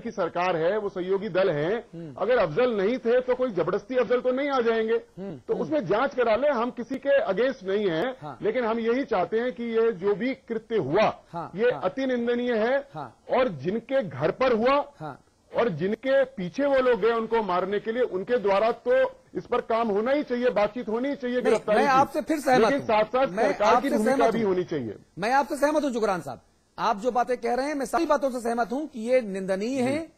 की सरकार है, वो सहयोगी दल है, अगर अफजल नहीं थे तो कोई जबरदस्ती अफजल तो नहीं आ जाएंगे। तो उसमें जांच करा ले, हम किसी के अगेंस्ट नहीं है। हाँ। लेकिन हम यही चाहते हैं कि ये जो भी कृत्य हुआ, हाँ। ये हाँ। अति निंदनीय है। हाँ। और जिनके घर पर हुआ, हाँ। और जिनके पीछे वो लोग गए उनको मारने के लिए, उनके द्वारा तो इस पर काम होना ही चाहिए, बातचीत होनी ही चाहिए गिरफ्तारी की। मैं आपसे फिर सहमत लेकिन हूं। साथ साथ मैं सरकार की आपसे भूमिका सहमत भी हूं। होनी चाहिए। मैं आपसे सहमत हूं जुगरान साहब, आप जो बातें कह रहे हैं मैं सारी बातों से सहमत हूं कि ये निंदनीय है,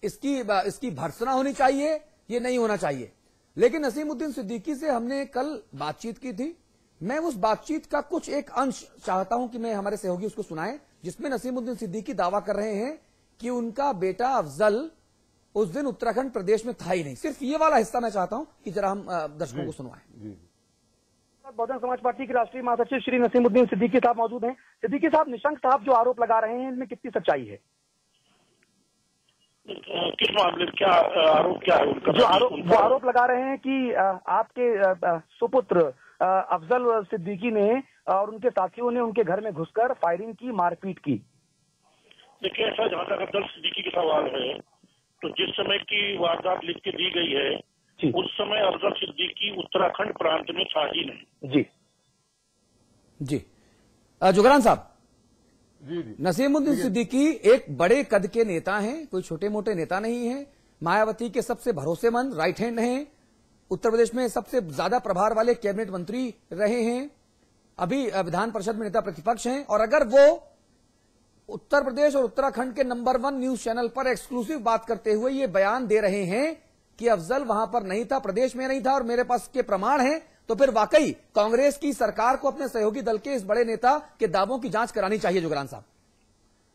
इसकी भर्त्सना होनी चाहिए, ये नहीं होना चाहिए। लेकिन नसीमुद्दीन सिद्दीकी से हमने कल बातचीत की थी, मैं उस बातचीत का कुछ एक अंश चाहता हूं कि मैं हमारे सहयोगी उसको सुनाएं, जिसमें नसीमुद्दीन सिद्दीकी दावा कर रहे हैं कि उनका बेटा अफजल उस दिन उत्तराखंड प्रदेश में था ही नहीं। सिर्फ ये वाला हिस्सा मैं चाहता हूं कि जरा हम दर्शकों को सुनवाएं। बहुजन समाज पार्टी के राष्ट्रीय महासचिव श्री नसीमुद्दीन सिद्दीकी साहब मौजूद हैं। सिद्दीकी साहब, निशंक साहब जो आरोप लगा रहे हैं, इनमें कितनी सच्चाई है? किस मामले में क्या आरोप, क्या है उनका? जो आरोप लगा रहे हैं कि आपके सुपुत्र अफजल सिद्दीकी ने और उनके साथियों ने उनके घर में घुसकर फायरिंग की, मारपीट की। देखिए, ऐसा जहां तक अफजल सिद्दीकी का सवाल है, तो जिस समय की वारदात लिख के दी गई है, उस समय अफजल सिद्दीकी उत्तराखंड प्रांत में था ही नहीं। जी जुगरान साहब, जी जी, नसीमुद्दीन सिद्दीकी एक बड़े कद के नेता हैं, कोई छोटे मोटे नेता नहीं है। मायावती के सबसे भरोसेमंद राइट हैंड हैं, उत्तर प्रदेश में सबसे ज्यादा प्रभार वाले कैबिनेट मंत्री रहे हैं, अभी विधान परिषद में नेता प्रतिपक्ष हैं। और अगर वो उत्तर प्रदेश और उत्तराखंड के नंबर 1 न्यूज चैनल पर एक्सक्लूसिव बात करते हुए ये बयान दे रहे हैं कि अफजल वहां पर नहीं था, प्रदेश में नहीं था, और मेरे पास के प्रमाण हैं, तो फिर वाकई कांग्रेस की सरकार को अपने सहयोगी दल के इस बड़े नेता के दावों की जांच करानी चाहिए। जुगरान साहब,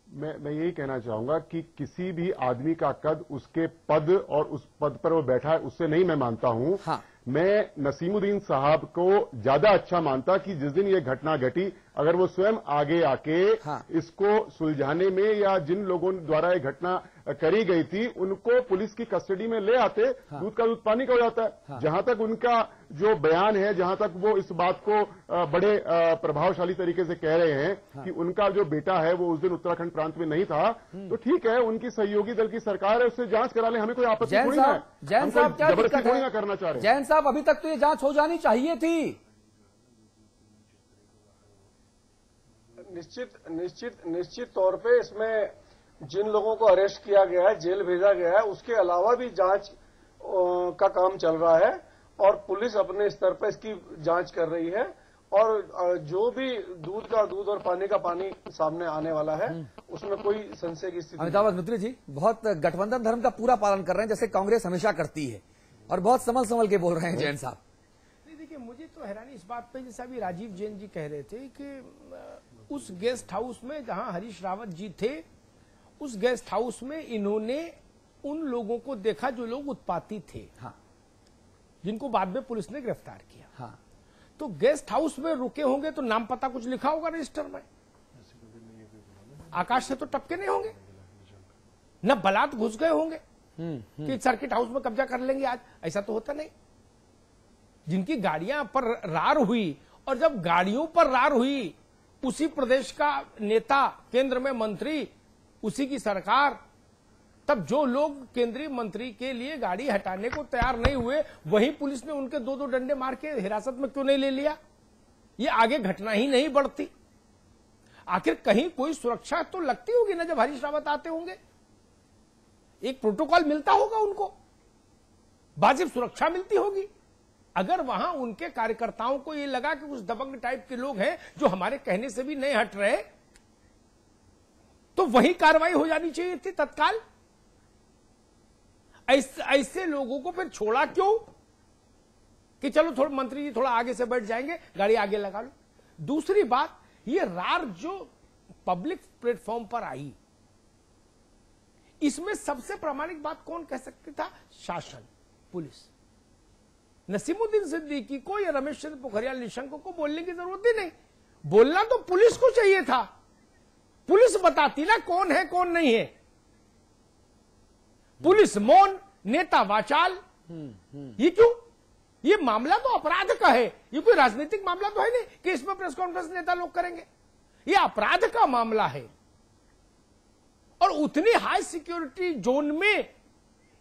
मैं यही कहना चाहूंगा कि किसी भी आदमी का कद उसके पद और उस पद पर वो बैठा है उससे नहीं मैं मानता हूं। हाँ। मैं नसीमुद्दीन साहब को ज्यादा अच्छा मानता कि जिस दिन ये घटना घटी, अगर वो स्वयं आगे आके हाँ। इसको सुलझाने में, या जिन लोगों द्वारा ये घटना करी गई थी उनको पुलिस की कस्टडी में ले आते, हाँ। दूध का दूध पानी का हो जाता है। हाँ। जहां तक उनका जो बयान है, जहां तक वो इस बात को बड़े प्रभावशाली तरीके से कह रहे हैं हाँ। कि उनका जो बेटा है वो उस दिन उत्तराखंड प्रांत में नहीं था, तो ठीक है, उनकी सहयोगी दल की सरकार है, उससे जांच करा ले, हमें कोई आपत्ति थोड़ी ना है। जैन साहब क्या जबरदस्ती थोड़ी ना करना चाह रहे। जैन साहब, अभी तक तो ये जांच हो जानी चाहिए थी। निश्चित तौर पे इसमें जिन लोगों को अरेस्ट किया गया है, जेल भेजा गया है, उसके अलावा भी जांच का काम चल रहा है और पुलिस अपने स्तर पर इसकी जांच कर रही है। और जो भी दूध का दूध और पानी का पानी सामने आने वाला है, उसमें कोई संशय की स्थिति। अमिताभ अग्निहोत्री जी बहुत गठबंधन धर्म का पूरा पालन कर रहे हैं, जैसे कांग्रेस हमेशा करती है, और बहुत संभल के बोल रहे हैं जैन साहब। देखिए, मुझे तो हैरानी इस बात पे, जैसा अभी राजीव जैन जी कह रहे थे कि उस गेस्ट हाउस में जहां हरीश रावत जी थे, उस गेस्ट हाउस में इन्होंने उन लोगों को देखा जो लोग उत्पाती थे। हाँ। जिनको बाद में पुलिस ने गिरफ्तार किया। हाँ। तो गेस्ट हाउस में रुके होंगे तो नाम पता कुछ लिखा होगा रजिस्टर में, आकाश से तो टपके नहीं होंगे, न बलात् घुस गए होंगे कि सर्किट हाउस में कब्जा कर लेंगे आज, ऐसा तो होता नहीं। जिनकी गाड़ियां पर रार हुई, और जब गाड़ियों पर रार हुई, उसी प्रदेश का नेता, केंद्र में मंत्री, उसी की सरकार, तब जो लोग केंद्रीय मंत्री के लिए गाड़ी हटाने को तैयार नहीं हुए, वहीं पुलिस ने उनके 2-2 डंडे मार के हिरासत में क्यों नहीं ले लिया? ये आगे घटना ही नहीं बढ़ती। आखिर कहीं कोई सुरक्षा तो लगती होगी ना, जब हरीश रावत आते होंगे, एक प्रोटोकॉल मिलता होगा उनको, वाजिब सुरक्षा मिलती होगी। अगर वहां उनके कार्यकर्ताओं को ये लगा कि कुछ दबंग टाइप के लोग हैं जो हमारे कहने से भी नहीं हट रहे, तो वही कार्रवाई हो जानी चाहिए थी तत्काल। ऐसे लोगों को फिर छोड़ा क्यों कि चलो थोड़ा मंत्री जी थोड़ा आगे से बैठ जाएंगे, गाड़ी आगे लगा लो। दूसरी बात, ये रार जो पब्लिक प्लेटफॉर्म पर आई, इसमें सबसे प्रामाणिक बात कौन कह सकती था? शासन, पुलिस। नसीमुद्दीन सिद्दीकी को या रमेश चंद्र पोखरियाल निशंक को बोलने की जरूरत ही नहीं, बोलना तो पुलिस को चाहिए था। पुलिस बताती ना कौन है कौन नहीं है। पुलिस मौन, नेता वाचाल। ये क्यों? ये मामला तो अपराध का है, ये कोई राजनीतिक मामला तो है नहीं कि इसमें प्रेस कॉन्फ्रेंस नेता लोग करेंगे। ये अपराध का मामला है। और उतनी हाई सिक्योरिटी जोन में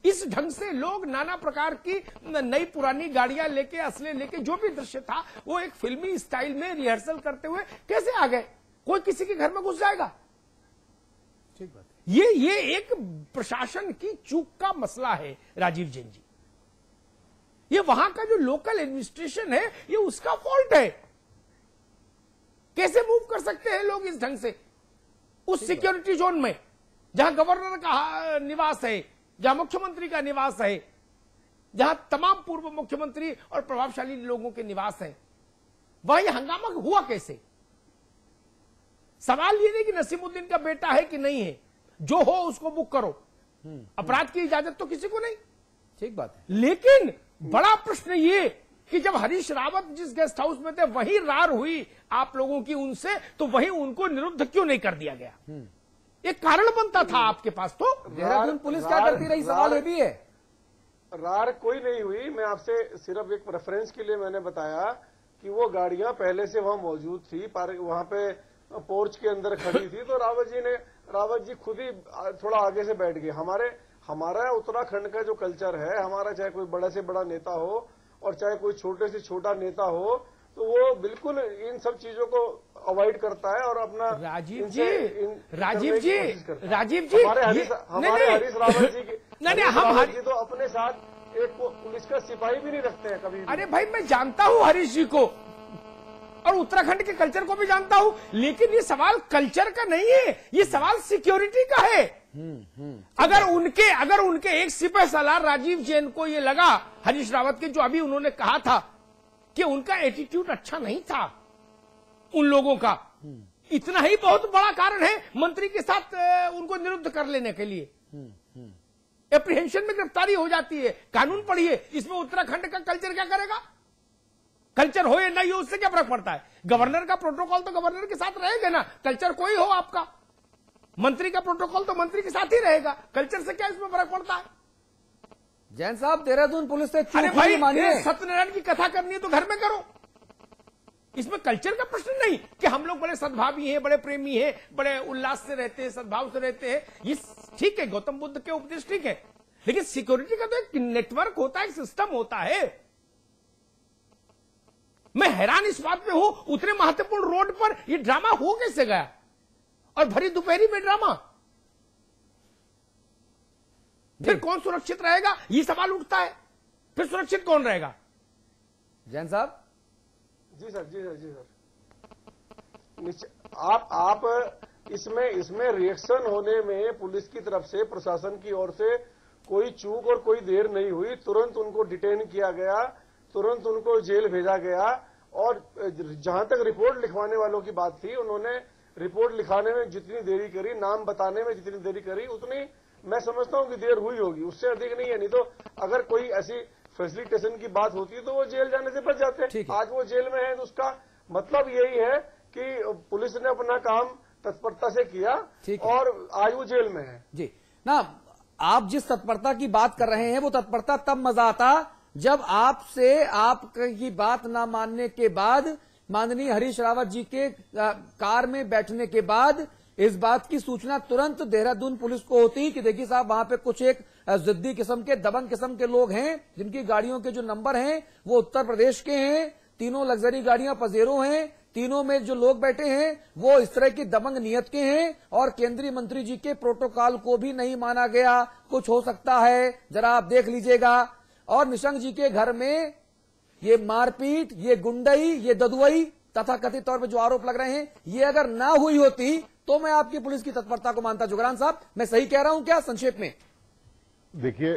इस ढंग से लोग नाना प्रकार की नई पुरानी गाड़ियां लेके, असले लेके, जो भी दृश्य था वो एक फिल्मी स्टाइल में रिहर्सल करते हुए कैसे आ गए? कोई किसी के घर में घुस जाएगा? ठीक बात। ये एक प्रशासन की चूक का मसला है राजीव जैन जी। ये वहां का जो लोकल एडमिनिस्ट्रेशन है, ये उसका फॉल्ट है। कैसे मूव कर सकते हैं लोग इस ढंग से उस सिक्योरिटी जोन में, जहां गवर्नर का निवास है, जहां मुख्यमंत्री का निवास है, जहां तमाम पूर्व मुख्यमंत्री और प्रभावशाली लोगों के निवास है? वह यह हंगामा हुआ कैसे? सवाल ये नहीं कि नसीमुद्दीन का बेटा है कि नहीं है, जो हो उसको बुक करो, अपराध की इजाजत तो किसी को नहीं। ठीक बात है। लेकिन बड़ा प्रश्न ये कि जब हरीश रावत जिस गेस्ट हाउस में थे वहीं रार हुई आप लोगों की उनसे, तो वहीं उनको निरुद्ध क्यों नहीं कर दिया गया? एक कारण बनता था आपके पास। तो देहरादून पुलिस क्या करती रही, सवाल ये भी है। रार कोई नहीं हुई। मैं आपसे सिर्फ एक रेफरेंस के लिए मैंने बताया कि वो गाड़ियां पहले से वहां मौजूद थी, वहां पे पोर्च के अंदर खड़ी थी, तो रावत जी खुद ही थोड़ा आगे से बैठ गए। हमारा उत्तराखंड का जो कल्चर है, हमारा चाहे कोई बड़ा से बड़ा नेता हो और चाहे कोई छोटे से छोटा नेता हो, तो वो बिल्कुल इन सब चीजों को अवॉइड करता है और अपना राजीव जी हमारे हरीश रावत जी नहीं, तो अपने साथ एक पुलिस का सिपाही भी नहीं रखते हैं कभी। अरे भाई, मैं जानता हूं हरीश जी को और उत्तराखंड के कल्चर को भी जानता हूं, लेकिन ये सवाल कल्चर का नहीं है, ये सवाल सिक्योरिटी का है। अगर उनके एक सिपह सलार राजीव जैन को ये लगा, हरीश रावत के, जो अभी उन्होंने कहा था कि उनका एटीट्यूड अच्छा नहीं था उन लोगों का, इतना ही बहुत बड़ा कारण है मंत्री के साथ उनको निरुद्ध कर लेने के लिए। एप्रीहेंशन में गिरफ्तारी हो जाती है, कानून पढ़िए। इसमें उत्तराखंड का कल्चर क्या करेगा? कल्चर हो या नहीं हो उससे क्या फर्क पड़ता है? गवर्नर का प्रोटोकॉल तो गवर्नर के साथ रहेगा ना, कल्चर कोई हो आपका। मंत्री का प्रोटोकॉल तो मंत्री के साथ ही रहेगा, कल्चर से क्या इसमें फर्क पड़ता है? जैन साहब, देहरादून पुलिस से अरे भाई, सत्यनारायण की कथा करनी है तो घर में करो, इसमें कल्चर का प्रश्न नहीं कि हम लोग बड़े सद्भावी हैं, बड़े प्रेमी हैं, बड़े उल्लास से रहते हैं, सद्भाव से रहते हैं। ये ठीक है, गौतम बुद्ध के उपदेश ठीक है, लेकिन सिक्योरिटी का तो एक नेटवर्क होता है, एक सिस्टम होता है। मैं हैरान इस बात पे हूं, उतने महत्वपूर्ण रोड पर ये ड्रामा हो कैसे गया, और भरी दोपहरी में ड्रामा। फिर कौन सुरक्षित रहेगा, ये सवाल उठता है। फिर सुरक्षित कौन रहेगा? जैन साहब। जी सर। आप इसमें रिएक्शन होने में पुलिस की तरफ से, प्रशासन की ओर से कोई चूक और कोई देर नहीं हुई। तुरंत उनको डिटेन किया गया, तुरंत उनको जेल भेजा गया। और जहां तक रिपोर्ट लिखवाने वालों की बात थी, उन्होंने रिपोर्ट लिखाने में जितनी देरी करी, नाम बताने में जितनी देरी करी, उतनी मैं समझता हूं कि देर हुई होगी, उससे अधिक नहीं है। नहीं तो अगर कोई ऐसी फैसिलिटेशन की बात होती तो वो जेल जाने से बच जाते हैं। आज वो जेल में है, तो उसका मतलब यही है कि पुलिस ने अपना काम तत्परता से किया और आज वो जेल में है। जी ना, आप जिस तत्परता की बात कर रहे हैं, वो तत्परता तब मजा आता जब आपकी बात ना मानने के बाद, माननीय हरीश रावत जी के कार में बैठने के बाद इस बात की सूचना तुरंत देहरादून पुलिस को होती कि देखिए साहब, वहां पे कुछ एक जिद्दी किस्म के, दबंग किस्म के लोग हैं, जिनकी गाड़ियों के जो नंबर हैं वो उत्तर प्रदेश के हैं, तीनों लग्जरी गाड़ियां पजेरो हैं, तीनों में जो लोग बैठे हैं वो इस तरह की दबंग नियत के हैं, और केंद्रीय मंत्री जी के प्रोटोकॉल को भी नहीं माना गया। कुछ हो सकता है, जरा आप देख लीजिएगा। और निशंक जी के घर में ये मारपीट, ये गुंडई, ये ददुई तथा कथित तौर पर जो आरोप लग रहे हैं, ये अगर ना हुई होती तो मैं आपकी पुलिस की तत्परता को मानता। जुगरान साहब, मैं सही कह रहा हूं क्या संक्षेप में? देखिए,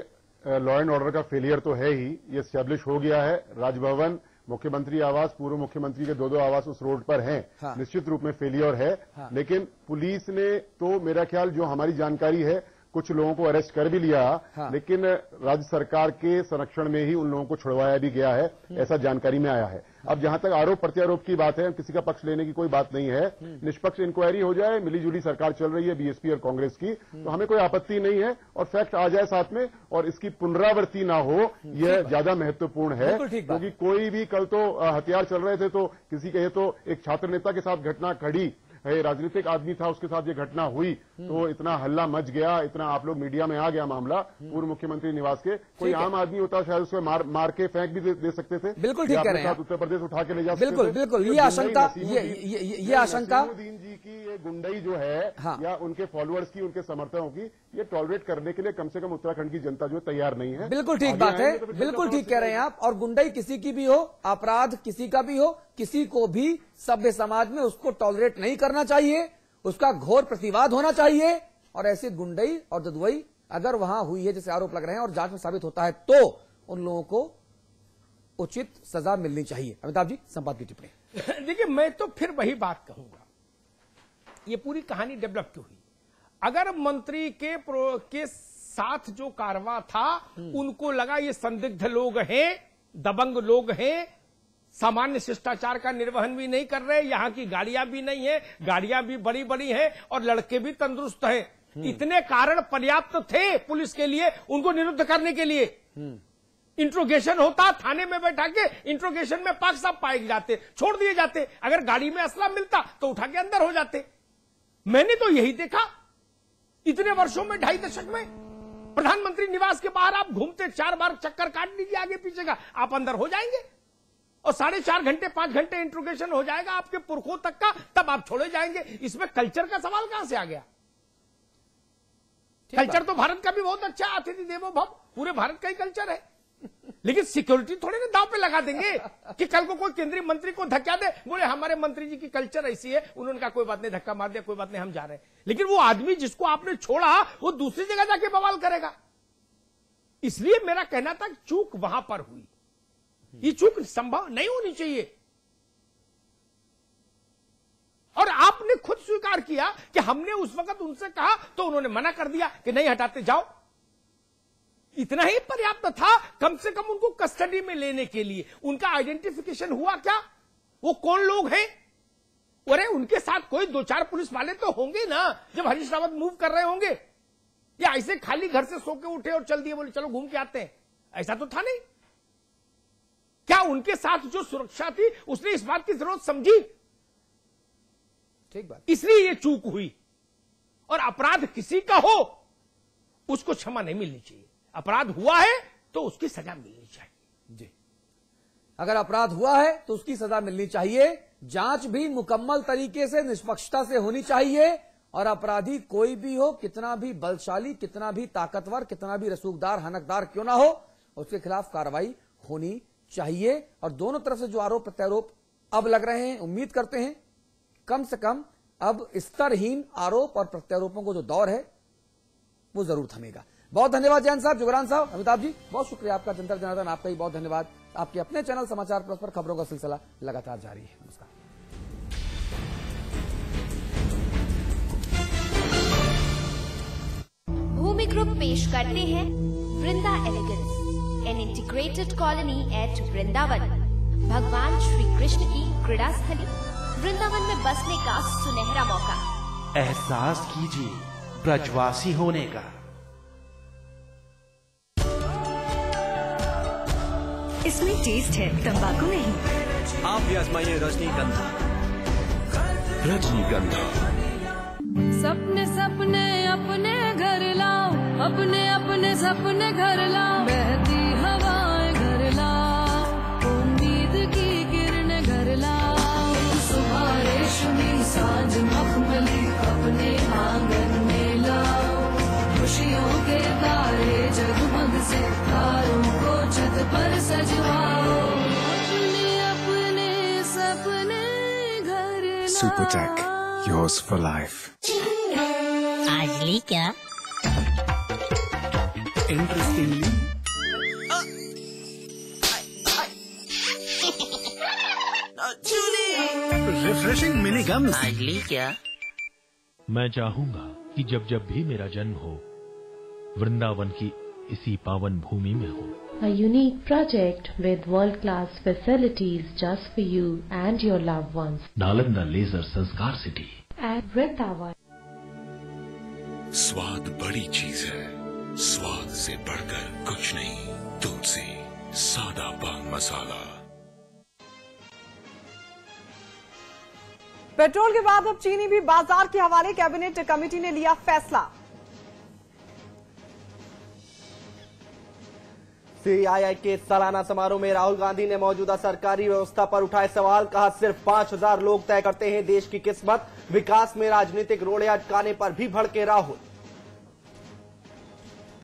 लॉ एंड ऑर्डर का फेलियर तो है ही, ये एस्टेब्लिश हो गया है। राजभवन, मुख्यमंत्री आवास, पूर्व मुख्यमंत्री के दो आवास उस रोड पर हैं। हाँ। निश्चित रूप में फेलियर है। हाँ। लेकिन पुलिस ने तो, मेरा ख्याल जो हमारी जानकारी है, कुछ लोगों को अरेस्ट कर भी लिया। हाँ। लेकिन राज्य सरकार के संरक्षण में ही उन लोगों को छुड़वाया भी गया है, ऐसा जानकारी में आया है। अब जहां तक आरोप प्रत्यारोप की बात है, किसी का पक्ष लेने की कोई बात नहीं है। निष्पक्ष इंक्वायरी हो जाए, मिलीजुली सरकार चल रही है बीएसपी और कांग्रेस की, तो हमें कोई आपत्ति नहीं है, और फैक्ट आ जाए साथ में और इसकी पुनरावृत्ति ना हो, यह ज्यादा महत्वपूर्ण है। क्योंकि कोई भी, कल तो हथियार चल रहे थे, तो किसी कहे तो एक छात्र नेता के साथ घटना घड़ी, राजनीतिक आदमी था, उसके साथ ये घटना हुई तो इतना हल्ला मच गया, इतना आप लोग मीडिया में आ गया मामला पूर्व मुख्यमंत्री निवास के। कोई आम आदमी होता शायद उसको मार के फेंक भी दे सकते थे। बिल्कुल ठीक कह रहे हैं, उत्तर प्रदेश उठा के ले जा सकते थे। बिल्कुल ये आशंका, ये आशंका नसीमुद्दीन जी की ये गुंडई जो है या उनके फॉलोअर्स की, उनके समर्थकों की, ये टॉलरेट करने के लिए कम से कम उत्तराखंड की जनता जो तैयार नहीं है। बिल्कुल ठीक बात है, बिल्कुल ठीक कह रहे हैं आप। और गुंडई किसी की भी हो, अपराध किसी का भी हो, किसी को भी सभ्य समाज में उसको टॉलरेट नहीं करना चाहिए, उसका घोर प्रतिवाद होना चाहिए। और ऐसी गुंडई और जदुवई अगर वहां हुई है जैसे आरोप लग रहे हैं और जांच में साबित होता है तो उन लोगों को उचित सजा मिलनी चाहिए। अमिताभ जी, संपादक की टिप्पणी। देखिए, मैं तो फिर वही बात कहूंगा, ये पूरी कहानी डेवलप क्यों हुई? अगर मंत्री के साथ जो कारवां था उनको लगा ये संदिग्ध लोग हैं, दबंग लोग हैं, सामान्य शिष्टाचार का निर्वहन भी नहीं कर रहे, यहां की गाड़ियां भी नहीं है, गाड़ियां भी बड़ी बड़ी हैं और लड़के भी तंदुरुस्त हैं, इतने कारण पर्याप्त थे पुलिस के लिए उनको निरुद्ध करने के लिए। इंट्रोगेशन होता, थाने में बैठा के इंट्रोगेशन में पाक साहब पाए जाते, छोड़ दिए जाते। अगर गाड़ी में असला मिलता तो उठा के अंदर हो जाते। मैंने तो यही देखा इतने वर्षों में, 2.5 दशक में। प्रधानमंत्री निवास के बाहर आप घूमते 4 बार चक्कर काट लीजिए आगे पीछे का, आप अंदर हो जाएंगे और 4.5 घंटे 5 घंटे इंट्रोगेशन हो जाएगा आपके पुरखों तक का, तब आप छोड़े जाएंगे। इसमें कल्चर का सवाल कहां से आ गया? कल्चर तो भारत का भी बहुत अच्छा है, अतिथि देवो भव, पूरे भारत का ही कल्चर है। लेकिन सिक्योरिटी थोड़ी ना दांव पे लगा देंगे कि कल को कोई केंद्रीय मंत्री को धक्का दे, बोले हमारे मंत्री जी की कल्चर ऐसी है, उन्होंने कहा कोई बात नहीं, धक्का मार दिया, कोई बात नहीं, हम जा रहे हैं। लेकिन वो आदमी जिसको आपने छोड़ा वो दूसरी जगह जाके बवाल करेगा। इसलिए मेरा कहना था चूक वहां पर हुई, ये चूक संभव नहीं होनी चाहिए। और आपने खुद स्वीकार किया कि हमने उस वक्त उनसे कहा तो उन्होंने मना कर दिया कि नहीं हटाते जाओ। इतना ही पर्याप्त था कम से कम उनको कस्टडी में लेने के लिए। उनका आइडेंटिफिकेशन हुआ क्या? वो कौन लोग हैं? अरे उनके साथ कोई 2-4 पुलिस वाले तो होंगे ना जब हरीश रावत मूव कर रहे होंगे, या ऐसे खाली घर से सो के उठे और चल दिए, बोले चलो घूम के आते हैं, ऐसा तो था नहीं। क्या उनके साथ जो सुरक्षा थी उसने इस बात की जरूरत समझी? ठीक बात। इसलिए ये चूक हुई। और अपराध किसी का हो उसको क्षमा नहीं मिलनी चाहिए। अपराध हुआ है तो उसकी सजा मिलनी चाहिए। जी, अगर अपराध हुआ है तो उसकी सजा मिलनी चाहिए। जांच भी मुकम्मल तरीके से निष्पक्षता से होनी चाहिए और अपराधी कोई भी हो, कितना भी बलशाली, कितना भी ताकतवर, कितना भी रसूखदार, हनकदार क्यों ना हो, उसके खिलाफ कार्रवाई होनी चाहिए। और दोनों तरफ से जो आरोप प्रत्यारोप अब लग रहे हैं, उम्मीद करते हैं कम से कम अब स्तरहीन आरोप और प्रत्यारोपों को जो दौर है वो जरूर थमेगा। बहुत धन्यवाद जैन साहब, जुगरान साहब, अमिताभ जी, बहुत शुक्रिया आपका। जनता जनार्दन, आपका ही बहुत धन्यवाद। आपके अपने चैनल समाचार प्लस पर खबरों का सिलसिला लगातार जारी है। नमस्कार। भूमि ग्रुप पेश करते हैं Vrinda elegance, an integrated colony at Vrindavan. भगवान श्री कृष्ण की क्रीड़ा स्थली वृंदावन में बसने का सुनहरा मौका। एहसास कीजिए ब्रजवासी होने का। इसमें टेस्ट है, तंबाकू नहीं। आप भी आजमाइए रजनीगंधा। रजनीगंधा। सपने सपने अपने घर लाओ, अपने अपने सपने घर लाओ, बहती हवाएं घर लाओ, उम्मीद की किरणें घर लाओ। सुबह रेशमी, सांझ मखमली, अपने आंगन में लाओ। खुशियों के तारे जगमग से तारों को छत पर सजवाओ। अपने अपने सपने घर लाओ। Supertech, yours for life. आज ली क्या? Interestingly, refreshing mini gums. आज ली क्या? मैं चाहूंगा कि जब जब भी मेरा जन्म हो वृंदावन की इसी पावन भूमि में हो। A unique project with world-class facilities just for you and your loved ones. Nalanda leisure Sanskar city At Vrindavan. स्वाद बड़ी चीज है, स्वाद से बढ़कर कुछ नहीं। तुलसी सादा पान मसाला। पेट्रोल के बाद अब चीनी भी बाजार के हवाले, कैबिनेट कमेटी ने लिया फैसला। सीआईआई के सालाना समारोह में राहुल गांधी ने मौजूदा सरकारी व्यवस्था पर उठाए सवाल। कहा सिर्फ 5000 लोग तय करते हैं देश की किस्मत। विकास में राजनीतिक रोड़े अटकाने पर भी भड़के राहुल।